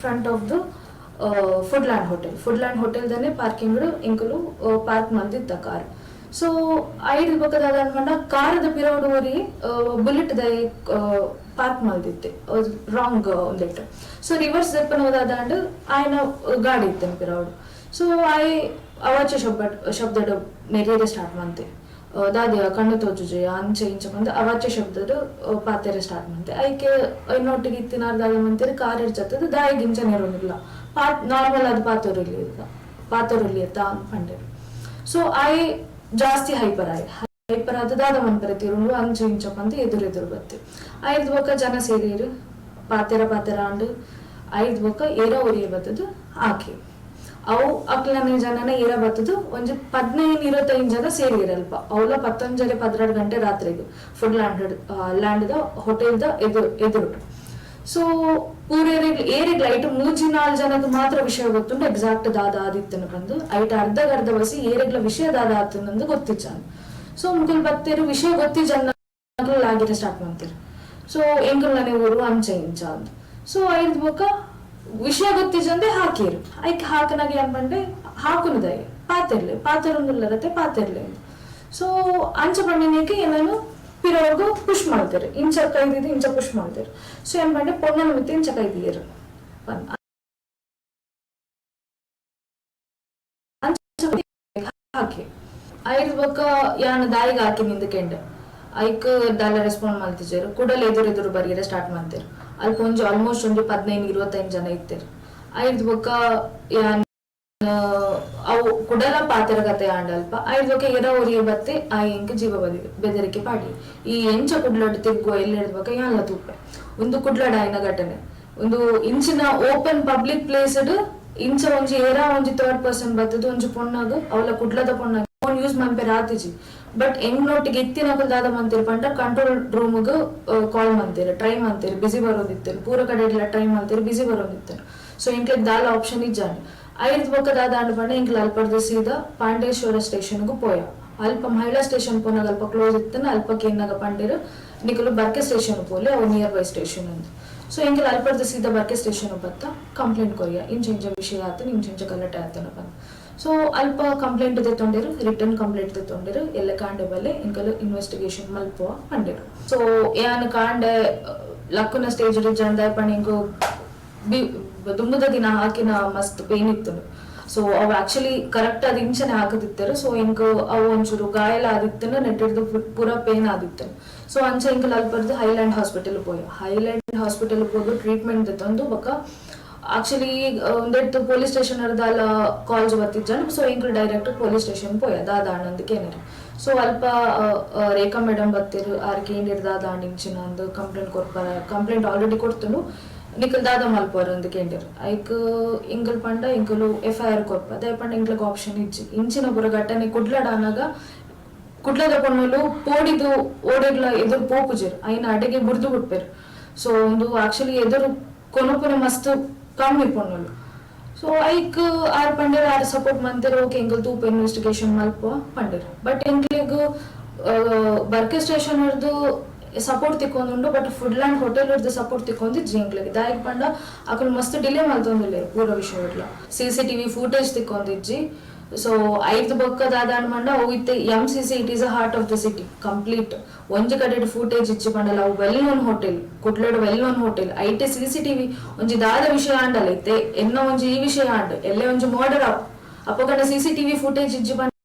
front of the Foodland Hotel. Foodland Hotel dane parking inkulu park malditta car. So ಐದು ಬಕ್ಕದಾದ ಅನ್ಕೊಂಡ ಕಾರದ ಪಿರವಡುವರಿ bullet ದೈ park ಮಲ್ದಿತ್ತೆ wrong ಒಂದಿಟ್ಟು. So reverse ದಪ್ಪನ ಹೋದಾದ and ಆಯ್ನ ಗಾಡಿ ಇತ್ತೇನೆ ಪಿರವಡು. So ಆಯ್ ಅವಾಚೆ ಶಬ್ದ ನೆರೆಯದೆ ಸ್ಟಾರ್ಟ್ ಮಾಡ್ತೆ ದಾದಿಯ ಕಣ್ಣು ತೋಚುಜೆ ಅಂಚೆ ಇಂಚೆ ಬಂದು ಅವಾಚ್ಯ ಶಬ್ದದ ಪಾತೆರೆ ಸ್ಟಾರ್ಟ್ ಮಾಡ್ತೆ ಐಕೆ ಇನ್ನೊಟ್ಟಿಗೆ ಇತ್ತಿನಾರ ದಾದ ಮಂತೇರಿ ಕಾರ್ ಇರ್ಚತ್ತದ ದಾಯಿ ಗಿಂಚ ನೆರೋನಿಲ್ಲ ನಾರ್ಮಲ್ ಅದು ಪಾತೋರಲ್ಲಿ ಎತ್ತ ಅನ್ಕೊಂಡೇರು. ಸೊ ಆಯ್ ಜಾಸ್ತಿ ಹೈಪರ್ ಆದ ದಾದ ಮನ್ಪರೆ ತಿರುಂಡು ಅಂಚೆ ಇಂಚ ಬಂದು ಎದುರು ಬತ್ತೆ. ಐದು ಬೊಕ್ಕ ಜನ ಸೇರಿರು ಪಾತೆರ ಅಂಡು ಐದು ಬೊಕ್ಕ ಏರ ಒರಿಯ ಬತ್ತದು ಆಕೆ ಅವು ಅಕ್ಲನೇ ಜನನ ಏರ ಬತ್ತದು ಒಂಜಿ 15-25 ಜನ ಸೇರಿರಲ್ಪ ಅವಳ 11-12 ಗಂಟೆ ರಾತ್ರಿಗೆ ಫುಡ್ ಲ್ಯಾಂಡ್ ಹೋಟೆಲ್ ಎದುರು. ಸೊ ಪೂರ ಏರಿಗ್ ಲೈಟ್ 3-4 ಜನಕ್ಕೆ ಮಾತ್ರ ವಿಷಯ ಗೊತ್ತುಂಡು ಎಕ್ಸಾಕ್ಟ್ ದಾದ ಆದಿತ್ತನ ಬಂದು ಐಟ್ ಅರ್ಧ ಬಸಿ ಏರಿಗ್ಲ ವಿಷಯ ದಾದ ಆತನಂದು ಗೊತ್ತಿಚ್ಚಾನು. ಸೊ ಮುಗುಲ್ ಬತ್ತೇರು ವಿಷಯ ಗೊತ್ತಿ ಜನ ಆಗಿರ ಸ್ಟಾರ್ಟ್ ಮಾಡ್ತೀರಿ. ಸೊ ಎಂಕಲ್ನೇ ಊರು ಅಂಚೆ ಇಂಚ ಅಂತ. ಸೊ ಐದು ಬೊಕ್ಕ ವಿಷಯ ಗೊತ್ತಿಜಂದೆ ಹಾಕಿರು ಐಕ್ ಹಾಕನಾಗಿ ಅನ್ಬಂಡೆ ಹಾಕುನದಾಯಿ ಪಾತೆರೊಂದುಲ್ಲರತ್ತೆ ಪಾತೆರ್ಲೆ ಅಂತ. ಸೊ ಅಂಚ ಬಂಡಿನೇಕೆ ಏನಾನು ಪಿರೋಗು ಪುಷ್ ಮಾಡ್ತಾರೆ ಇಂಚ ಕೈದಿದ್ದು ಇಂಚ ಪುಷ್ ಮಾಡ್ತಾರೆ. ಸೊ ಏನ್ ಬಂಡೆ ಪೊನ್ನನ ಮಿತ್ತಿ ಇಂಚ ಕೈದಿಯರು ಹಾಕಿ ಐದು ಬೊಕ್ಕ ಯಾನ ದಾಯಿಗೆ ಹಾಕಿ ನಿಂದಕೆಂಡೆ ಐಕ್ ದಾಲ ರೆಸ್ಪಾಂಡ್ ಮಾಡ್ತಿದ್ರು ಕೂಡಲೇ ಎದುರು ಬರೀರೆ ಸ್ಟಾರ್ಟ್ ಮಾಡ್ತಾರೆ. ಅಲ್ಲಿ ಕೊಂಚ ಆಲ್ಮೋಸ್ಟ್ ಒಂದು 15-25 ಜನ ಇರ್ತಾರೆ. ಐದು ಬೊಕ್ಕ ಅವು ಕುಡಲ ಪಾತೆರಗತೆ ಆಂಡಲ್ಪ ಐದು ಬೊಕ್ಕ ಎರ ಒರಿಯ ಬತ್ತೆ ಆ ಎಂಕ್ ಜೀವ ಬೆದರಿಕೆ ಪಾಡಿ ಈ ಎಂಚ ಕುಡ್ಲಾಡ್ ತಿರ್ಗೋ ಎಲ್ಲಿ ಹಿಡ್ಬೇಕ ಎಲ್ಲ ತೂಪೆ ಒಂದು ಕುಡ್ಲಾಡ್ ಆಯ್ನ ಘಟನೆ ಒಂದು ಇಂಚಿನ ಓಪನ್ ಪಬ್ಲಿಕ್ ಪ್ಲೇಸ್ ಇಂಚ ಒಂಜಿ ಏರ ಒಂಜಿ 3rd ಪರ್ಸನ್ ಬತ್ತದು ಒಂಜಿ ಪೊಣ್ಣಾಗ ಅವಳ ಕುಡ್ಲದ ಪೊಣ್ಣಾಗ ಫೋನ್ ಯೂಸ್ ಮನ್ಪೇರ ಆತಿಜಿ. ಬಟ್ ಹೆಂಗ್ ನೋಟಿಗೆ ಎತ್ತಿನಕಲ್ ದಾದ ಮಂತೀರಿ ಪಂಡ ಕಂಟ್ರೋಲ್ ರೂಮ್ಗೆ ಕಾಲ್ ಮಂತೀರಿ ಟ್ರೈ ಮಂತೀರಿ ಬಿಸಿ ಬರೋದಿತ್ತೇರು ಪೂರ ಕಡೆ ಎಲ್ಲ ಟ್ರೈ ಮಂತೀರಿ ಬಿಸಿ ಬರೋದಿತ್ತೇರು. ಸೊ ಇಂಕ್ಲಿಗೆ ದಾಲ ಆಪ್ಷನ್ ಇಜ್ಜಾನೆ ಐದು ಬೊಕ್ಕ ದಾದ ಅಂಡ್ ಪಂಡ ಇಂಕ್ಲ ಅಲ್ಪರ್ದು ಸೀದಾ ಪಾಂಡೇಶ್ವರ ಸ್ಟೇಷನ್ಗೂ ಪೋಯ ಅಲ್ಪ ಮಹಿಳಾ ಸ್ಟೇಷನ್ ಪೋನಾಗ ಅಲ್ಪ ಕ್ಲೋಸ್ ಇತ್ತನ ಅಲ್ಪಕ್ಕೆ ಏನಾಗ ಪಂಡೇರು ನಿಕಲು ಬರ್ಕೆ ಸ್ಟೇಷನ್ ಪೋಲೆ ಅವು ನಿಯರ್ ಬೈ ಸ್ಟೇಷನ್ ಅಂತ. ಸೊ ಇಂಕ್ಲ ಅಲ್ಪರ್ದು ಸೀದಾ ಬರ್ಕೆ ಸ್ಟೇಷನ್ ಬತ್ತ ಕಂಪ್ಲೇಂಟ್ ಕೊಯ್ಯ ಇಂಚ ವಿಷಯ ಆತ ಇಂಚ ಗಲಾಟೆ ಆತನ ಬಂದು. ಸೊ ಅಲ್ಪ ಕಂಪ್ಲೇಂಟ್ ತೆತ್ತೊಂಡಿರು ರಿಟರ್ನ್ ಕಂಪ್ಲೇಂಟ್ ತೆತ್ತೊಂಡಿರು ಎಲ್ಲ ಕಾಂಡೆ ಬಲ್ಲೆ ಇಂಕಲು ಇನ್ವೆಸ್ಟಿಗೇಷನ್ ಮಲ್ಪುವ ಪಂಡಿರು. ಸೊ ಯಾನ ಕಾಂಡೆ ಲಕ್ಕುನ ಸ್ಟೇಜ್ ಜನದ ಪಣಿಂಗು ದುಂಬುದ ದಿನ ಹಾಕಿನ ಮಸ್ತ್ ಪೇನ್ ಇತ್ತು. ಸೊ ಅವು ಆಕ್ಚುಲಿ ಕರೆಕ್ಟ್ ಅದ್ ಇಂಚನೆ ಹಾಕದಿತ್ತರು. ಸೊ ಇಂಕ ಅವು ಒಂಚೂರು ಗಾಯಲ ಆದಿತ್ತನ ನೆಟ್ಟಿಡ್ದು ಪೂರ ಪೇನ್ ಆದಿತ್ತು. ಸೊ ಅಂಚ ಇಂಕಲ್ ಅಲ್ಪರ್ದು ಹೈಲ್ಯಾಂಡ್ ಹಾಸ್ಪಿಟಲ್ ಹೋಗಿ ಹೈಲ್ಯಾಂಡ್ ಹಾಸ್ಪಿಟಲ್ ಹೋಗಿ ಟ್ರೀಟ್ಮೆಂಟ್ ತಂದು ಬೊಕ್ಕ ಆಕ್ಚುಲಿ ಒಂದೆಟ್ಟು ಪೊಲೀಸ್ ಸ್ಟೇಷನ್ ಅರ್ದಾಲ ಕಾಲ್ಸ್ ಬರ್ತಿದ್ದಾನೆ. ಸೊ ಇಂಕಲ್ ಡೈರೆಕ್ಟ್ ಪೊಲೀಸ್ ಸ್ಟೇಷನ್ ಪೋಯ ದಾದ ಆನಂದಕ್ಕೆ ಏನಿರು. ಸೊ ಅಲ್ಪ ರೇಖಾ ಮೇಡಮ್ ಬರ್ತಿರು ಆರ್ಕೆ ಏನಿರ್ ದಾದ ಆಂಡಿಂಚಿನ ಒಂದು ಕಂಪ್ಲೇಂಟ್ ಆಲ್ರೆಡಿ ಕೊಡ್ತನು ನಿಕಲ್ ದಾದ ಮಲ್ಪೋರ್ ಅಂದ್ ಕೇಂದಿರು ಐಕ್ ಇಂಕಲ್ ಪಂಡ ಇಂಕಲು FIR ಕೊರ್ಪ ಅದೇ ಪಂಡ ಇಂಕ್ಲಗ್ ಆಪ್ಷನ್ ಇಜ್ಜಿ ಇಂಚಿನ ಪುರ ಘಟನೆ ಕುಡ್ಲಾಡಾನಾಗ ಕುಡ್ಲದ ಪೊಣ್ಣಲು ಪೋಡಿದು ಓಡೆಗ್ಲ ಎದುರು ಪೋಪುಜಿರು ಐನ ಅಡೆಗೆ ಬುರ್ದು ಬಿಟ್ಪೇರು. ಸೊ ಒಂದು ಆಕ್ಚುಲಿ ಎದುರು ಕೊನಪುನ ಮಸ್ತ್ ಕಮ್ಮಿ ಪೊಣ್ಣಲು. ಸೊ ಐಕ್ ಆರ್ ಪಂಡೇರು ಆರ್ ಸಪೋರ್ಟ್ ಮಂತಿರು ಓಕೆ ಇಂಕಲ್ ತೂಪ ಇನ್ವೆಸ್ಟಿಗೇಷನ್ ಮಲ್ಪುವ ಪಂಡೇರು. ಬಟ್ ಇಂಕ್ಲಿಗ್ ಬರ್ಕೆ ಸ್ಟೇಷನ್ ಅವ್ರದ್ದು ಸಪೋರ್ಟ್ ತಿಕ್ಕೊಂದುಂಡು ಬಟ್ ಫುಡ್ಲ್ಯಾಂಡ್ ಹೋಟೆಲ್ ಅವ್ರದ್ದು ಸಪೋರ್ಟ್ ತಿಕ್ಕೊಂದಿಜ್ಜಿ ಇಂಕ್ಲಿಗೆ ದಾಯಿಗೆ ಪಂಡ ಅಕಲ್ ಮಸ್ತ್ ಡಿಲೇ ಮಲ್ತೊಂದಿಲ್ಲ ಪೂರ ವಿಷಯ ಇರ್ಲ CCTV ಫೂಟೇಜ್ ತಿಕ್ಕೊಂದಿಜ್ಜಿ. ಸೊ ಐದು ಬೊಕ್ಕದಾದ ಅನ್ಮಂಡ ಹೋಗಿತ್ತೆ MCC it is a heart of the city complete ಒಂಜಿ ಕಡೆ ಫೂಟೇಜ್ ಇಚ್ಚಿ ಪಂಡಲ್ಲ ಅವು ವೆಲ್ ನೋನ್ ಹೋಟೆಲ್ ಕುಡ್ಲಾಡ್ ವೆಲ್ ನೋನ್ ಹೋಟೆಲ್ ಐಟೆ CCTV ಒಂಜಿ ದಾದ ವಿಷಯ ಆಂಡಲ್ಲ ಐತೆ ಎನ್ನ ಒಂಜಿ ಈ ವಿಷಯ ಆಂಡ್ ಎಲ್ಲೇ ಒಂಜಿ ಮರ್ಡರ್ ಅಪ್ಪಗಂಡ CCTV ಫೂಟೇಜ್ ಇಜ್ಜಿ